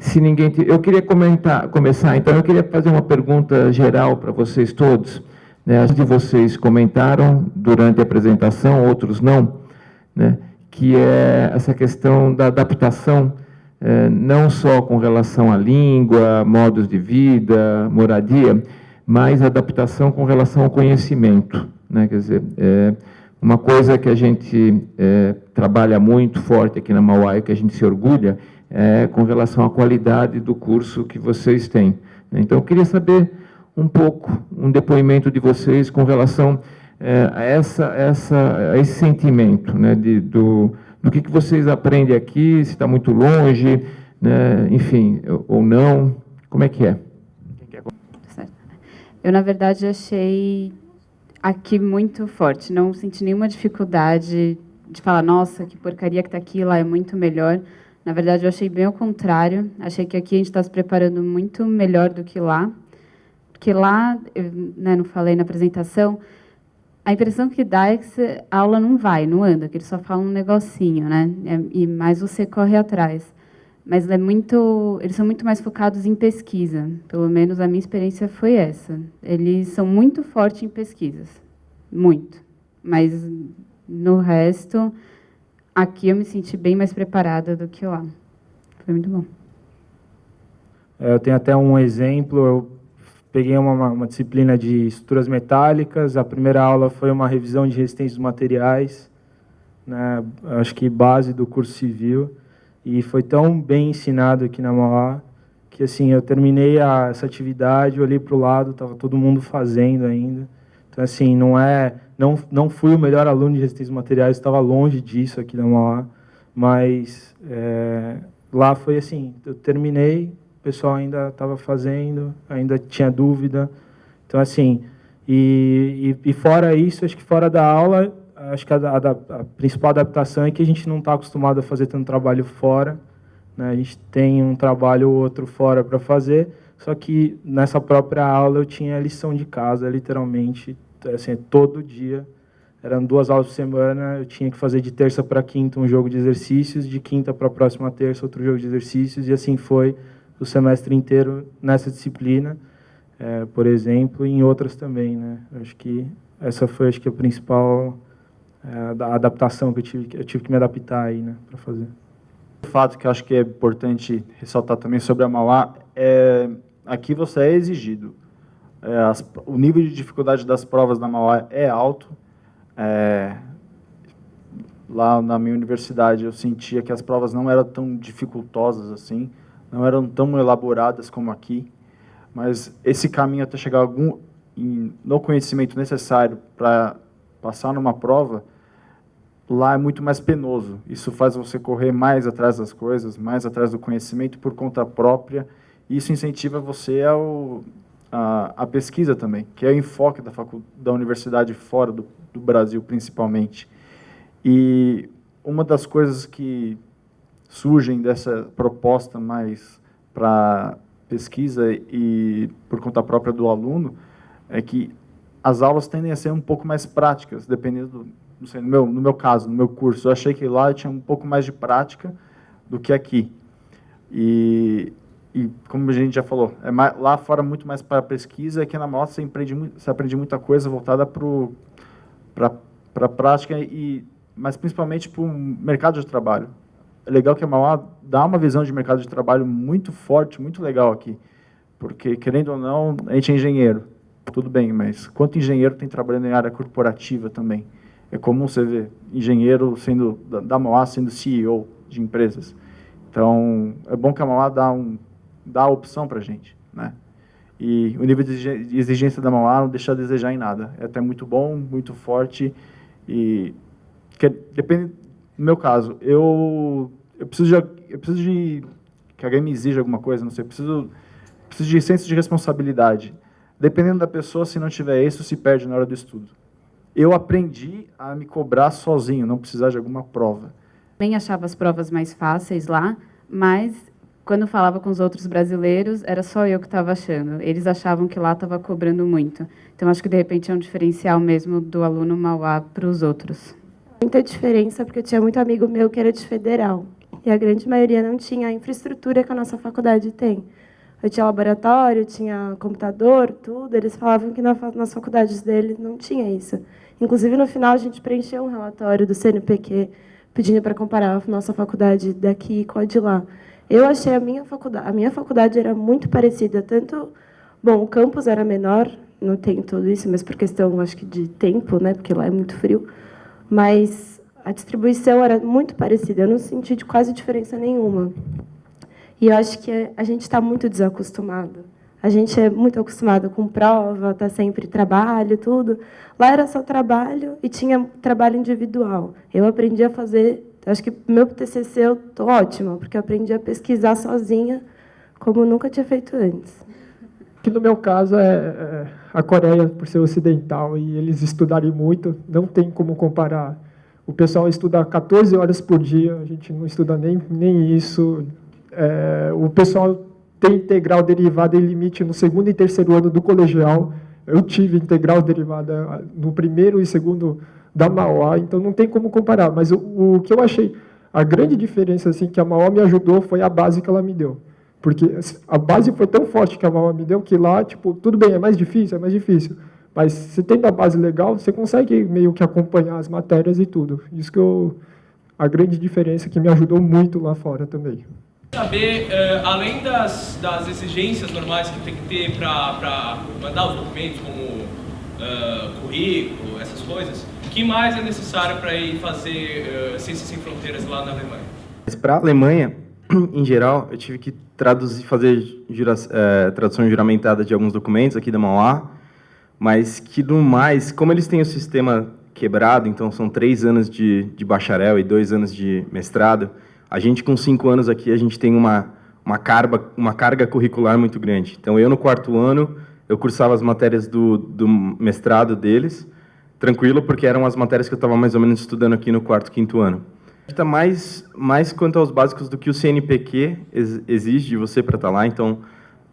Se ninguém... Eu queria começar, então, eu queria fazer uma pergunta geral para vocês todos. Né? Alguns de vocês comentaram durante a apresentação, outros não, né? Que é essa questão da adaptação, não só com relação à língua, modos de vida, moradia, mas adaptação com relação ao conhecimento. Né? Quer dizer, uma coisa que a gente trabalha muito forte aqui na Mauá e que a gente se orgulha com relação à qualidade do curso que vocês têm. Então, eu queria saber um pouco, um depoimento de vocês com relação a esse sentimento, né, do que vocês aprendem aqui, se está muito longe, né, enfim, ou não, como é que é? Certo. Eu, na verdade, achei aqui muito forte, não senti nenhuma dificuldade de falar, nossa, que porcaria que está aqui, lá é muito melhor. Na verdade, eu achei bem ao contrário, achei que aqui a gente está se preparando muito melhor do que lá, porque lá, eu, né, não falei na apresentação, a impressão que dá é que a aula não vai, não anda, que eles só falam um negocinho, né? E mais você corre atrás. Mas eles são muito mais focados em pesquisa. Pelo menos a minha experiência foi essa. Eles são muito fortes em pesquisas. Muito. Mas, no resto, aqui eu me senti bem mais preparada do que lá. Foi muito bom. Eu tenho até um exemplo. Eu peguei uma disciplina de estruturas metálicas. A primeira aula foi uma revisão de resistência dos materiais, né? Acho que base do curso civil. E foi tão bem ensinado aqui na Mauá que, assim, eu terminei essa atividade, olhei para o lado, estava todo mundo fazendo ainda. Então, assim, não fui o melhor aluno de resistência dos materiais, estava longe disso aqui na Mauá, mas lá foi assim, eu terminei, o pessoal ainda estava fazendo, ainda tinha dúvida. Então, assim, e fora isso, acho que fora da aula, acho que a principal adaptação é que a gente não está acostumado a fazer tanto trabalho fora, né? A gente tem um trabalho ou outro fora para fazer, só que nessa própria aula eu tinha lição de casa, literalmente, assim, todo dia. Eram 2 aulas por semana, eu tinha que fazer de terça para quinta um jogo de exercícios, de quinta para a próxima terça outro jogo de exercícios, e assim foi o semestre inteiro nessa disciplina, por exemplo, e em outras também, né? Acho que essa foi, acho que, a principal da adaptação que eu tive que me adaptar aí, né, para fazer. O fato que eu acho que é importante ressaltar também sobre a Mauá aqui você é exigido. O nível de dificuldade das provas da Mauá é alto. Lá na minha universidade eu sentia que as provas não eram tão dificultosas assim, não eram tão elaboradas como aqui, mas esse caminho até chegar no conhecimento necessário para passar numa prova, lá é muito mais penoso. Isso faz você correr mais atrás das coisas, mais atrás do conhecimento por conta própria, e isso incentiva você a pesquisa também, que é o enfoque da universidade fora do Brasil, principalmente. E uma das coisas que surgem dessa proposta mais para pesquisa e por conta própria do aluno é que as aulas tendem a ser um pouco mais práticas, dependendo não sei, no meu caso, no meu curso, eu achei que lá eu tinha um pouco mais de prática do que aqui. E como a gente já falou, lá fora muito mais para pesquisa, aqui na Mauá você aprende muita coisa voltada para a prática, mas principalmente para o mercado de trabalho. É legal que a Mauá dá uma visão de mercado de trabalho muito forte, muito legal aqui, porque, querendo ou não, a gente é engenheiro, tudo bem, mas quanto engenheiro tem trabalhando em área corporativa também? É comum você ver engenheiro da Mauá sendo CEO de empresas. Então, é bom que a Mauá dá a opção para a gente, né? E o nível de exigência da Mauá não deixa a desejar em nada. É até muito bom, muito forte. E depende, no meu caso, eu preciso de que alguém me exija alguma coisa, não sei, eu preciso de senso de responsabilidade. Dependendo da pessoa, se não tiver isso, se perde na hora do estudo. Eu aprendi a me cobrar sozinho, não precisar de alguma prova. Também achava as provas mais fáceis lá, mas quando falava com os outros brasileiros, era só eu que estava achando. Eles achavam que lá estava cobrando muito. Então, acho que, de repente, é um diferencial mesmo do aluno Mauá para os outros. Muita diferença, porque eu tinha muito amigo meu que era de federal. E a grande maioria não tinha a infraestrutura que a nossa faculdade tem. Eu tinha laboratório, tinha computador, tudo. Eles falavam que nas faculdades deles não tinha isso. Inclusive, no final, a gente preencheu um relatório do CNPq pedindo para comparar a nossa faculdade daqui com a de lá. Eu achei a minha faculdade era muito parecida, tanto... Bom, o campus era menor, não tem tudo isso, mas por questão, acho que, de tempo, né, porque lá é muito frio. Mas a distribuição era muito parecida, eu não senti quase diferença nenhuma. E eu acho que a gente está muito desacostumado. A gente é muito acostumado com prova, tá sempre trabalho, tudo. Lá era só trabalho e tinha trabalho individual. Eu aprendi a fazer, acho que meu TCC eu tô ótima, porque eu aprendi a pesquisar sozinha, como nunca tinha feito antes. Que no meu caso é a Coreia, por ser ocidental, e eles estudarem muito, não tem como comparar. O pessoal estuda 14 horas por dia, a gente não estuda nem isso. O pessoal tem integral derivada em limite no segundo e terceiro ano do colegial. Eu tive integral derivada no primeiro e segundo da Mauá, então não tem como comparar. Mas o que eu achei, a grande diferença assim, que a Mauá me ajudou foi a base que ela me deu. Porque a base foi tão forte que a Mauá me deu que lá, tipo, tudo bem, é mais difícil, mas se tem a base legal, você consegue meio que acompanhar as matérias e tudo. Isso que a grande diferença que me ajudou muito lá fora também. Saber, além das exigências normais que tem que ter para mandar os documentos, como currículo, essas coisas, o que mais é necessário para ir fazer Ciências Sem Fronteiras lá na Alemanha? Para a Alemanha, em geral, eu tive que fazer tradução juramentada de alguns documentos aqui da Mauá, mas que, no mais, como eles têm o sistema quebrado, então são 3 anos de bacharel e 2 anos de mestrado, a gente, com 5 anos aqui, a gente tem uma carga curricular muito grande. Então, eu, no 4º ano, eu cursava as matérias do mestrado deles, tranquilo, porque eram as matérias que eu estava mais ou menos estudando aqui no 4º, 5º ano. Está mais quanto aos básicos do que o CNPq exige de você para estar lá. Então,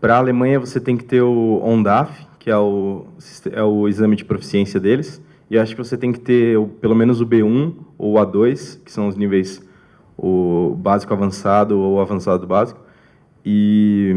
para a Alemanha, você tem que ter o ONDAF, que é o exame de proficiência deles, e eu acho que você tem que ter pelo menos o B1 ou o A2, que são os níveis o básico avançado ou avançado básico. E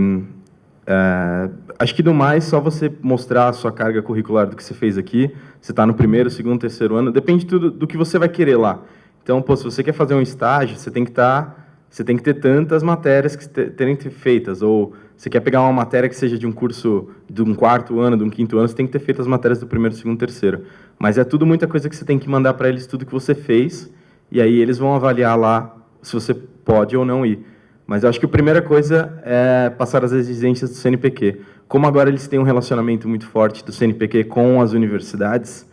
acho que, no mais, só você mostrar a sua carga curricular do que você fez aqui. Você está no 1º, 2º, 3º ano, depende tudo do que você vai querer lá. Então, se você quer fazer um estágio, você tem que ter tantas matérias que terem que ser feitas. Ou você quer pegar uma matéria que seja de um curso de um 4º ano, de um 5º ano, você tem que ter feito as matérias do 1º, 2º, 3º. Mas é tudo muita coisa que você tem que mandar para eles tudo que você fez, e aí eles vão avaliar lá se você pode ou não ir. Mas eu acho que a primeira coisa é passar as exigências do CNPq. Como agora eles têm um relacionamento muito forte do CNPq com as universidades,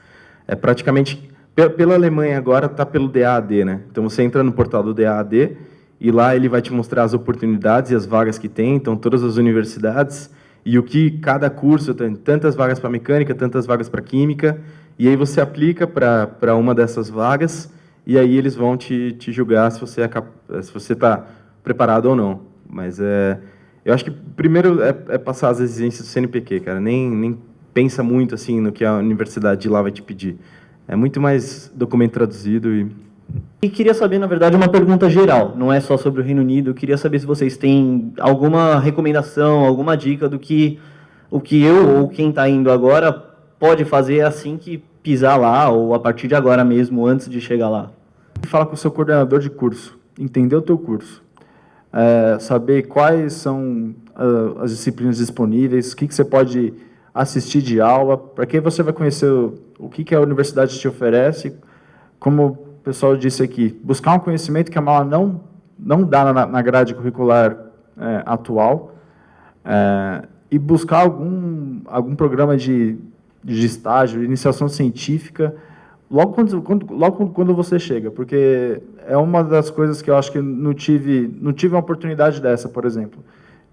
praticamente... Pela Alemanha agora está pelo DAAD, né? Então você entra no portal do DAAD e lá ele vai te mostrar as oportunidades e as vagas que tem, então todas as universidades e o que cada curso tem, tantas vagas para mecânica, tantas vagas para química, e aí você aplica para uma dessas vagas e aí eles vão te julgar se você está preparado ou não. Mas eu acho que primeiro é passar as exigências do CNPq, cara. Nem pensa muito assim no que a universidade de lá vai te pedir. É muito mais documento traduzido E queria saber, na verdade, uma pergunta geral, não é só sobre o Reino Unido. Eu queria saber se vocês têm alguma recomendação, alguma dica do que o que eu ou quem está indo agora pode fazer assim que pisar lá, ou a partir de agora mesmo, antes de chegar lá. Fala com o seu coordenador de curso, entender o teu curso, saber quais são as disciplinas disponíveis, o que você pode assistir de aula, para que você vai conhecer o que a universidade te oferece, como o pessoal disse aqui, buscar um conhecimento que a Mauá não dá na grade curricular atual, e buscar algum programa de estágio, de iniciação científica, logo quando você chega, porque é uma das coisas que eu acho que não tive uma oportunidade dessa, por exemplo,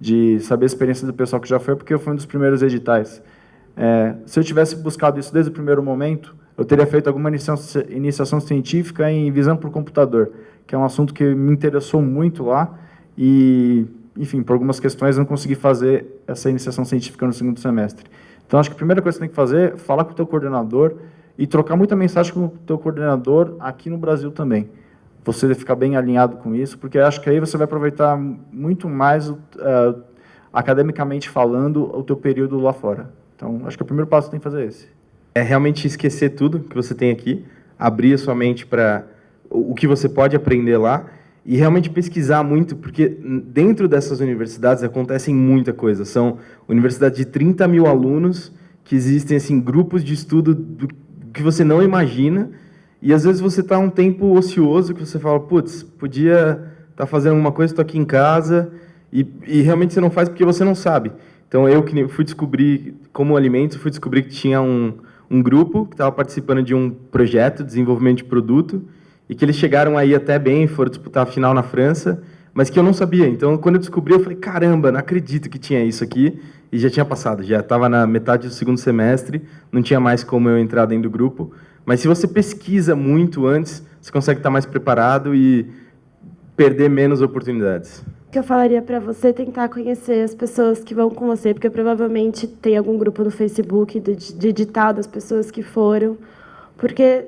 de saber a experiência do pessoal que já foi, porque eu fui um dos primeiros editais. Se eu tivesse buscado isso desde o primeiro momento, eu teria feito alguma iniciação científica em visão por computador, que é um assunto que me interessou muito lá, e, enfim, por algumas questões eu não consegui fazer essa iniciação científica no segundo semestre. Então, acho que a primeira coisa que você tem que fazer é falar com o teu coordenador e trocar muita mensagem com o teu coordenador aqui no Brasil também. você ficar bem alinhado com isso, porque acho que aí você vai aproveitar muito mais, academicamente falando, o teu período lá fora. Então, acho que o primeiro passo tem que fazer esse. É realmente esquecer tudo que você tem aqui, abrir a sua mente para o que você pode aprender lá e realmente pesquisar muito, porque dentro dessas universidades acontecem muita coisa. São universidades de 30 mil alunos, que existem assim, grupos de estudo que você não imagina, e às vezes você está um tempo ocioso, que você fala, putz, podia estar fazendo alguma coisa, estou aqui em casa, e realmente você não faz porque você não sabe. Então, eu que fui descobrir, como alimento, fui descobrir que tinha um grupo que estava participando de um projeto de desenvolvimento de produto, e que eles chegaram aí até bem, foram disputar a final na França, mas que eu não sabia. Então, quando eu descobri, eu falei, caramba, não acredito que tinha isso aqui, e já tinha passado, já estava na metade do segundo semestre, não tinha mais como eu entrar dentro do grupo. Mas se você pesquisa muito antes, você consegue estar mais preparado e perder menos oportunidades. O que eu falaria para você é tentar conhecer as pessoas que vão com você, porque provavelmente tem algum grupo no Facebook dedicado às pessoas que foram, porque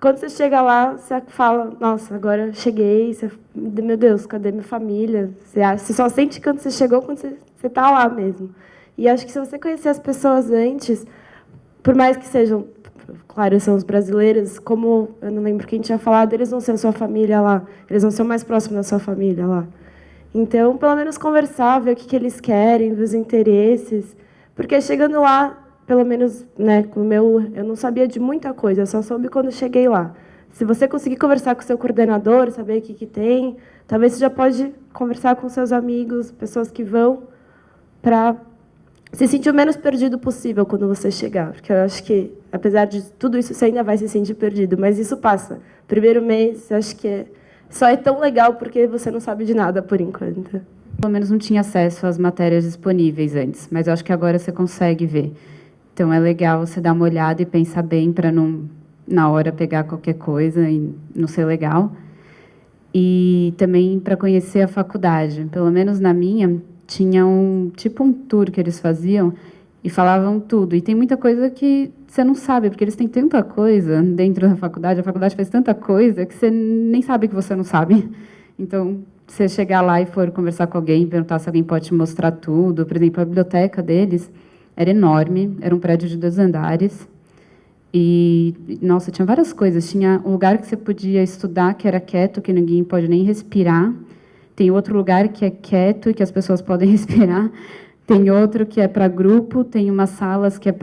quando você chega lá, você fala, nossa, agora cheguei, você, meu Deus, cadê minha família? Você só sente quando você chegou, quando você está lá mesmo. E acho que se você conhecer as pessoas antes, por mais que sejam, claro, são os brasileiros, como eu não lembro quem tinha falado, eles vão ser a sua família lá, eles vão ser o mais próximo da sua família lá. Então, pelo menos conversar, ver o que eles querem, ver os interesses, porque chegando lá, pelo menos, né, com o meu, eu não sabia de muita coisa, eu só soube quando cheguei lá. Se você conseguir conversar com o seu coordenador, saber o que tem, talvez você já pode conversar com seus amigos, pessoas que vão, para se sentir o menos perdido possível quando você chegar. Porque eu acho que, apesar de tudo isso, você ainda vai se sentir perdido, mas isso passa. Primeiro mês, eu acho que só é tão legal porque você não sabe de nada, por enquanto. Pelo menos não tinha acesso às matérias disponíveis antes, mas eu acho que agora você consegue ver. Então, é legal você dar uma olhada e pensar bem para não, na hora, pegar qualquer coisa e não ser legal. E também para conhecer a faculdade. Pelo menos na minha, tinha um tour que eles faziam e falavam tudo. E tem muita coisa que você não sabe, porque eles têm tanta coisa dentro da faculdade, a faculdade faz tanta coisa que você nem sabe que você não sabe. Então, se você chegar lá e for conversar com alguém, perguntar se alguém pode te mostrar tudo. Por exemplo, a biblioteca deles era enorme, era um prédio de 2 andares. E, nossa, tinha várias coisas. Tinha um lugar que você podia estudar, que era quieto, que ninguém pode nem respirar. Tem outro lugar que é quieto e que as pessoas podem respirar. Tem outro que é para grupo, tem umas salas que é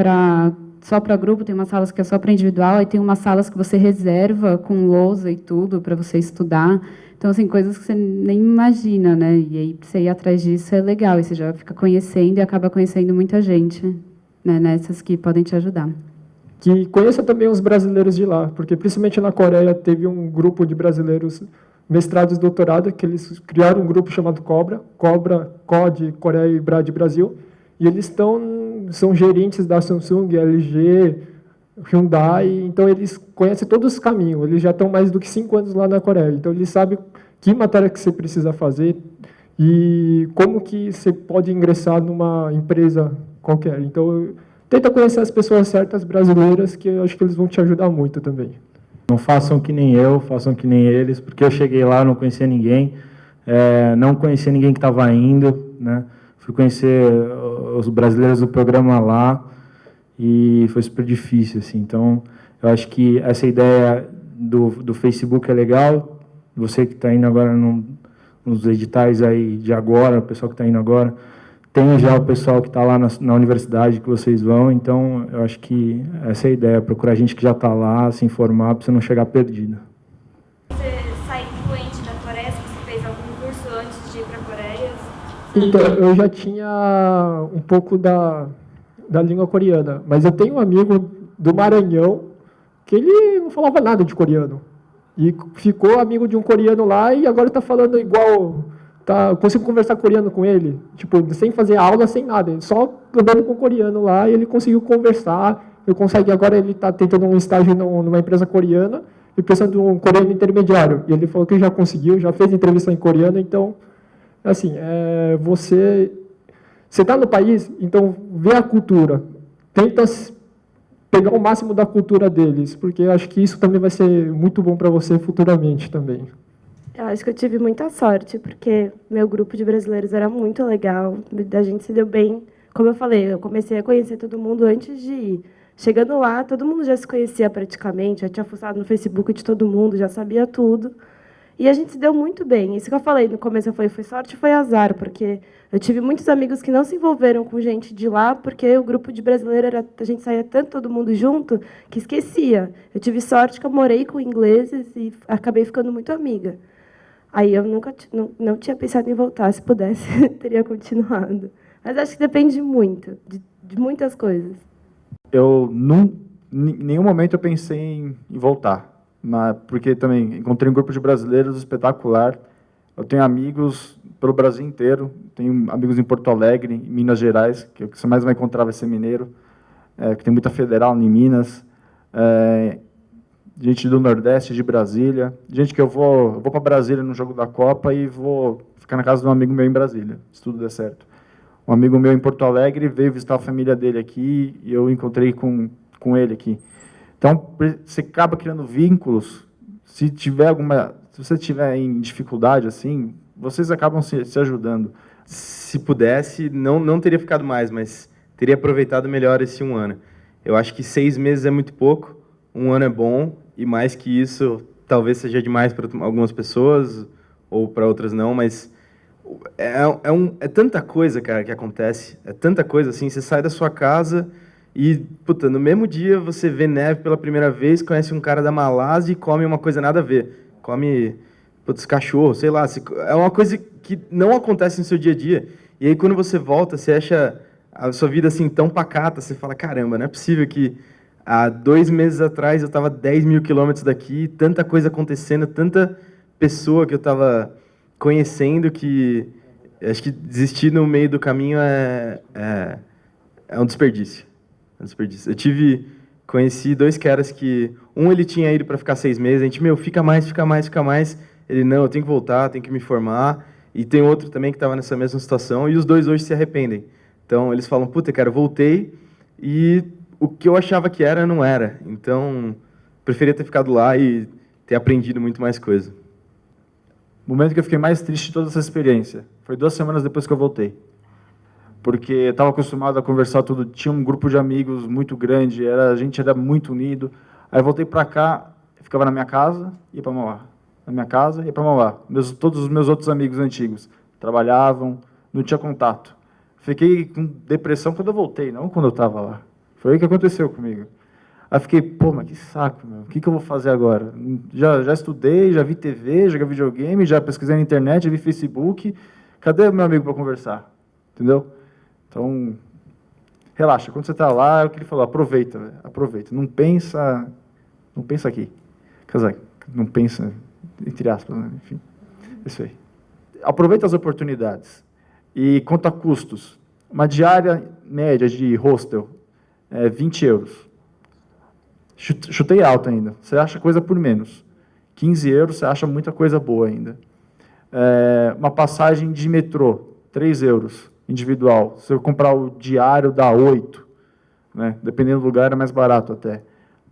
só para grupo, tem umas salas que é só para individual, e tem umas salas que você reserva com lousa e tudo para você estudar. Então, assim, coisas que você nem imagina, né? E aí, você ir atrás disso é legal, e você já fica conhecendo e acaba conhecendo muita gente, né? Nessas que podem te ajudar. Que conheça também os brasileiros de lá, porque principalmente na Coreia teve um grupo de brasileiros mestrados e doutorado, que eles criaram um grupo chamado Cobra, COD, Coreia e Brad Brasil, e eles são gerentes da Samsung, LG, Hyundai, então eles conhecem todos os caminhos, eles já estão mais do que 5 anos lá na Coreia, então eles sabem que matéria que você precisa fazer e como que você pode ingressar numa empresa qualquer. Então, tenta conhecer as pessoas certas brasileiras, que eu acho que eles vão te ajudar muito também. Não façam que nem eu, façam que nem eles, porque eu cheguei lá, não conhecia ninguém, não conhecia ninguém que estava indo, né? Fui conhecer os brasileiros do programa lá e foi super difícil, assim. Então, eu acho que essa ideia do Facebook é legal. Você que está indo agora nos editais aí de agora, o pessoal que está indo agora, tem já o pessoal que está lá na universidade que vocês vão. Então, eu acho que essa é a ideia, procurar gente que já está lá, se informar, para você não chegar perdido. Você sai fluente da Coreia? Você fez algum curso antes de ir para a Coreia? Então, eu já tinha um pouco da língua coreana, mas eu tenho um amigo do Maranhão que ele não falava nada de coreano. E ficou amigo de um coreano lá e agora está falando igual... consigo conversar coreano com ele, tipo, sem fazer aula, sem nada, só andando com o coreano lá, e ele conseguiu conversar, agora ele está tentando um estágio numa empresa coreana, e precisando de um coreano intermediário, e ele falou que já conseguiu, já fez entrevista em coreano. Então, assim, você está no país, então vê a cultura, tenta pegar o máximo da cultura deles, porque acho que isso também vai ser muito bom para você futuramente também. Eu acho que eu tive muita sorte, porque meu grupo de brasileiros era muito legal, a gente se deu bem. Como eu falei, eu comecei a conhecer todo mundo antes de ir. Chegando lá, todo mundo já se conhecia praticamente, já tinha fuçado no Facebook de todo mundo, já sabia tudo. E a gente se deu muito bem. Isso que eu falei no começo, foi sorte, foi azar, porque eu tive muitos amigos que não se envolveram com gente de lá, porque o grupo de brasileiro a gente saía tanto todo mundo junto que esquecia. Eu tive sorte que eu morei com ingleses e acabei ficando muito amiga. Aí eu nunca não tinha pensado em voltar, se pudesse, teria continuado. Mas acho que depende muito, de muitas coisas. Eu em nenhum momento eu pensei em voltar, mas porque também encontrei um grupo de brasileiros espetacular. Eu tenho amigos pelo Brasil inteiro, tenho amigos em Porto Alegre, em Minas Gerais, que o que você mais vai encontrar vai ser mineiro, que tem muita federal em Minas, gente do Nordeste, de Brasília, gente que eu vou para Brasília no jogo da Copa e vou ficar na casa de um amigo meu em Brasília, se tudo der certo. Um amigo meu em Porto Alegre veio visitar a família dele aqui e eu encontrei com ele aqui. Então, você acaba criando vínculos. Se você tiver em dificuldade, assim, vocês acabam se ajudando. Se pudesse, não teria ficado mais, mas teria aproveitado melhor esse 1 ano. Eu acho que 6 meses é muito pouco, 1 ano é bom, e mais que isso, talvez seja demais para algumas pessoas, ou para outras não, mas é tanta coisa, cara, que acontece. É tanta coisa, assim, você sai da sua casa e, puta, no mesmo dia você vê neve pela primeira vez, conhece um cara da Malásia e come uma coisa nada a ver. Come, putz, cachorro, sei lá. É uma coisa que não acontece no seu dia a dia. E aí, quando você volta, você acha a sua vida, assim, tão pacata, você fala, caramba, não é possível que há 2 meses atrás eu estava 10 mil quilômetros daqui, tanta coisa acontecendo, tanta pessoa que eu estava conhecendo, que acho que desistir no meio do caminho é um desperdício. É um desperdício. Conheci 2 caras que... ele tinha ido para ficar 6 meses, a gente, fica mais. Ele, não, eu tenho que voltar, tenho que me formar. E tem outro também que estava nessa mesma situação, e os 2 hoje se arrependem. Então, eles falam, puta, cara, eu voltei, e o que eu achava que era, não era. Então, preferia ter ficado lá e ter aprendido muito mais coisa. O momento que eu fiquei mais triste de toda essa experiência foi 2 semanas depois que eu voltei. Porque eu estava acostumado a conversar tudo, tinha um grupo de amigos muito grande, a gente era muito unido. Aí eu voltei para cá, ficava na minha casa, ia para Mauá. Na minha casa, ia para Mauá. Todos os meus outros amigos antigos trabalhavam, não tinha contato. Fiquei com depressão quando eu voltei, não quando eu estava lá. Foi o que aconteceu comigo. Aí fiquei, mas que saco, meu. O que eu vou fazer agora? Já estudei, já vi TV, joguei videogame, já pesquisei na internet, já vi Facebook. Cadê o meu amigo para conversar? Entendeu? Então, relaxa. Quando você está lá, é o que ele falou, aproveita, véio, aproveita. Não pensa aqui. Quer dizer, não pensa, entre aspas, né? Enfim, isso aí. Aproveita as oportunidades. E quanto a custos, uma diária média de hostel é 20 euros. Chutei alto ainda. Você acha coisa por menos. 15 euros, você acha muita coisa boa ainda. Uma passagem de metrô, 3 euros, individual. Se eu comprar o diário, dá 8. Né? Dependendo do lugar, é mais barato até.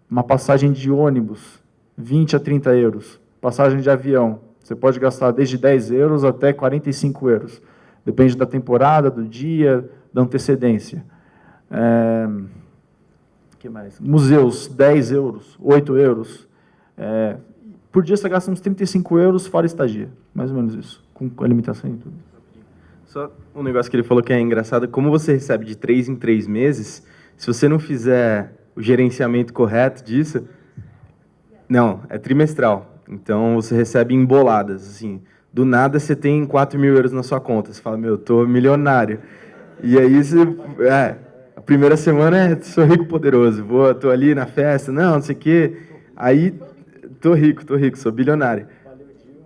Uma passagem de ônibus, 20 a 30 euros. Passagem de avião, você pode gastar desde 10 euros até 45 euros. Depende da temporada, do dia, da antecedência. Que mais? Museus, 10 euros, 8 euros. Por dia você gasta uns 35 euros fora estadia. Mais ou menos isso, com alimentação e tudo. Só um negócio que ele falou que é engraçado, como você recebe de 3 em 3 meses, se você não fizer o gerenciamento correto disso... Não, é trimestral. Então, você recebe em boladas, assim. Do nada, você tem 4 mil euros na sua conta. Você fala, eu tô milionário. E aí, a primeira semana sou rico poderoso. Tô ali na festa, não sei o quê. Aí, tô rico, sou bilionário.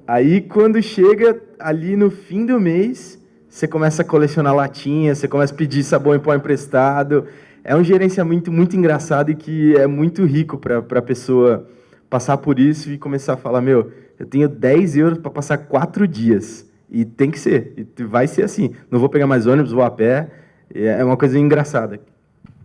Aí, quando chega ali no fim do mês, você começa a colecionar latinhas, você começa a pedir sabão em pó emprestado. É um gerenciamento muito engraçado e que é muito rico para a pessoa passar por isso e começar a falar, eu tenho 10 euros para passar 4 dias. E tem que ser, e vai ser assim. Não vou pegar mais ônibus, vou a pé. É uma coisa engraçada.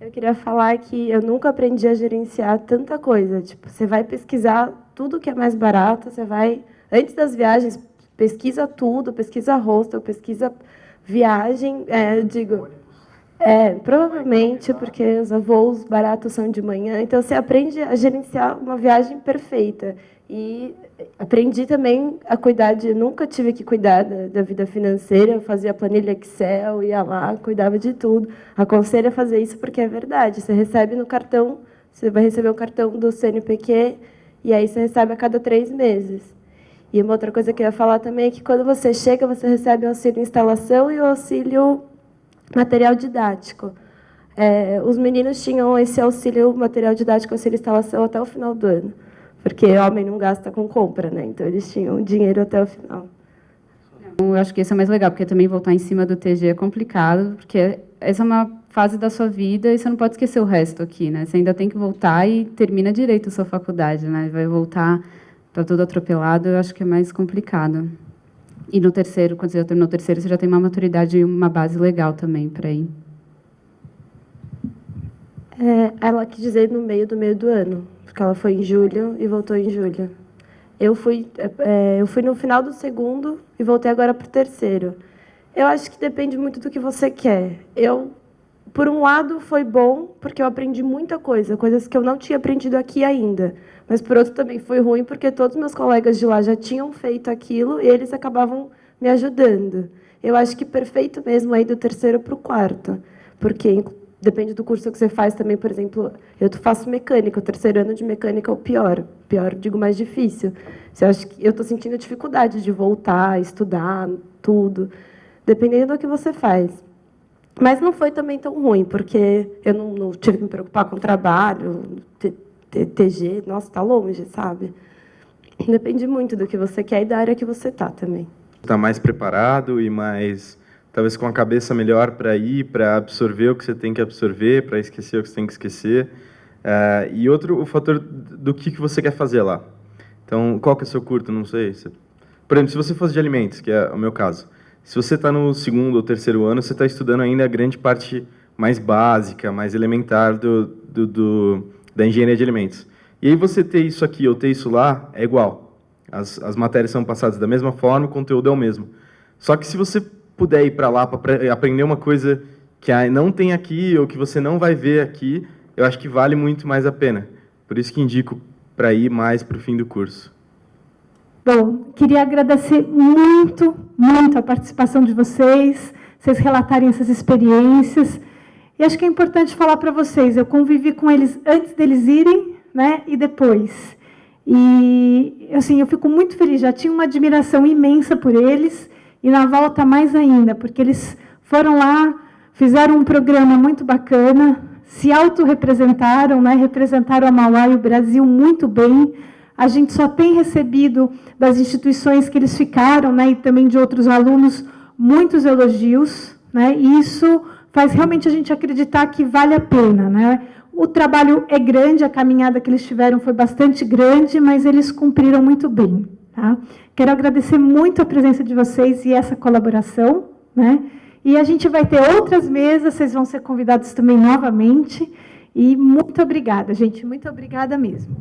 Eu queria falar que eu nunca aprendi a gerenciar tanta coisa. Tipo, você vai pesquisar tudo que é mais barato, você vai Antes das viagens, pesquisa tudo, pesquisa hostel, pesquisa viagem, eu digo... provavelmente, porque os voos baratos são de manhã, então você aprende a gerenciar uma viagem perfeita. E aprendi também a cuidar nunca tive que cuidar da vida financeira, eu fazia planilha Excel, ia lá, cuidava de tudo. Aconselho a fazer isso porque é verdade, você recebe no cartão, você vai receber o cartão do CNPq, e aí você recebe a cada 3 meses. E uma outra coisa que eu ia falar também é que quando você chega, você recebe o auxílio instalação e o auxílio material didático. Os meninos tinham esse auxílio material didático, auxílio instalação até o final do ano, porque homem não gasta com compra, né? Então eles tinham dinheiro até o final. Eu acho que esse é o mais legal, porque também voltar em cima do TG é complicado, porque essa é uma fase da sua vida e você não pode esquecer o resto aqui, né? Você ainda tem que voltar e termina direito a sua faculdade, né? Vai voltar, tá tudo atropelado, eu acho que é mais complicado. E no terceiro, quando você já terminou o terceiro, você já tem uma maturidade e uma base legal também para ir. Ela quis dizer no meio do ano, porque ela foi em julho e voltou em julho. Eu fui no final do segundo e voltei agora para o terceiro. Eu acho que depende muito do que você quer. Por um lado, foi bom, porque eu aprendi muita coisa, coisas que eu não tinha aprendido aqui ainda. Mas, por outro, também foi ruim, porque todos meus colegas de lá já tinham feito aquilo e eles acabavam me ajudando. Eu acho que perfeito mesmo aí do terceiro para o quarto, porque depende do curso que você faz também. Por exemplo, eu faço mecânica, o terceiro ano de mecânica é o pior, digo, mais difícil. Eu acho que eu estou sentindo dificuldade de voltar, estudar, tudo, dependendo do que você faz. Mas não foi também tão ruim, porque eu não tive que me preocupar com o trabalho, TG, nossa, está longe, sabe? Depende muito do que você quer e da área que você está também. Está mais preparado e mais, talvez com a cabeça melhor para ir, para absorver o que você tem que absorver, para esquecer o que você tem que esquecer. E outro, o fator do que você quer fazer lá. Então, qual que é o seu curto? Não sei. Por exemplo, se você fosse de alimentos, que é o meu caso, se você está no segundo ou terceiro ano, você está estudando ainda a grande parte mais básica, mais elementar da engenharia de alimentos. E aí você ter isso aqui ou ter isso lá é igual. As matérias são passadas da mesma forma, o conteúdo é o mesmo. Só que se você puder ir para lá para aprender uma coisa que não tem aqui ou que você não vai ver aqui, eu acho que vale muito mais a pena. Por isso que indico para ir mais para o fim do curso. Bom, queria agradecer muito a participação de vocês relatarem essas experiências. E acho que é importante falar para vocês, eu convivi com eles antes deles irem, né, e depois. E, assim, eu fico muito feliz, já tinha uma admiração imensa por eles, e na volta mais ainda, porque eles foram lá, fizeram um programa muito bacana, se autorrepresentaram, né, representaram a Mauá e o Brasil muito bem. A gente só tem recebido das instituições que eles ficaram, né, e também de outros alunos, muitos elogios, né, e isso faz realmente a gente acreditar que vale a pena, né? O trabalho é grande, a caminhada que eles tiveram foi bastante grande, mas eles cumpriram muito bem. Tá? Quero agradecer muito a presença de vocês e essa colaboração, né? E a gente vai ter outras mesas, vocês vão ser convidados também novamente. E muito obrigada, gente, muito obrigada mesmo.